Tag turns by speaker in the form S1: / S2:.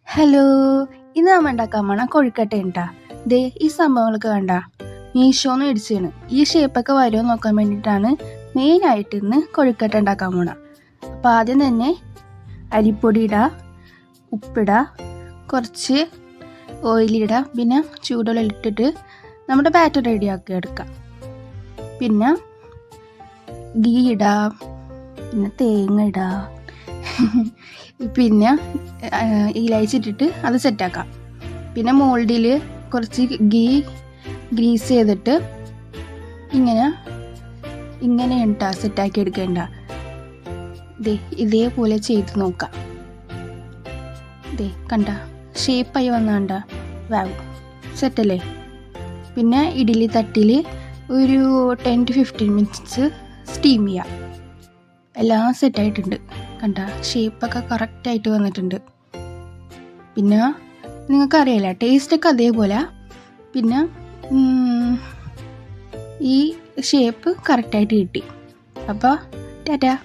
S1: Hello, ഇന്ന് നമ്മൾ ഉണ്ടാക്കാൻ പോണ കൊഴുക്കട്ട ഉണ്ടാ. ദേ ഈ സംഭവങ്ങളൊക്കെ കണ്ട മീഷോന്ന് മേടിച്ചാണ്. ഈ ഷേപ്പൊക്കെ വരുമോ നോക്കാൻ വേണ്ടിയിട്ടാണ് മെയിനായിട്ട് ഇന്ന് കൊഴുക്കട്ട ഉണ്ടാക്കാൻ പോണ. അപ്പോൾ ആദ്യം തന്നെ അരിപ്പൊടി ഇടുക, ഉപ്പിടുക, കുറച്ച് ഓയിലിടുക, പിന്നെ ചൂടുവെള്ളം ഇട്ടിട്ട് നമ്മുടെ ബാറ്റർ റെഡിയാക്കി എടുക്കാം. പിന്നെ ഗീ ഇടുക, പിന്നെ തേങ്ങ ഇടുക, പിന്നെ ഇലയിച്ചിട്ടിട്ട് അത് സെറ്റാക്കാം. പിന്നെ മോൾഡിൽ കുറച്ച് ഗ്രീസ് ചെയ്തിട്ട് ഇങ്ങനെ ഉണ്ടാ സെറ്റാക്കി എടുക്കേണ്ട. ഇതേപോലെ ചെയ്ത് നോക്കാം. കണ്ട ഷേപ്പായി വന്നാണ്ട വാവ്, സെറ്റല്ലേ. പിന്നെ ഇഡ്ഡലി തട്ടിൽ ഒരു 10 to 15 minutes സ്റ്റീം ചെയ്യാം. എല്ലാം സെറ്റായിട്ടുണ്ട്. കണ്ട ഷേപ്പൊക്കെ കറക്റ്റായിട്ട് വന്നിട്ടുണ്ട്. പിന്നെ നിങ്ങൾക്കറിയാലോ ടേസ്റ്റൊക്കെ അതേപോലെ. പിന്നെ ഈ ഷേപ്പ് കറക്റ്റായിട്ട് കിട്ടി. അപ്പോൾ ടാറ്റാ.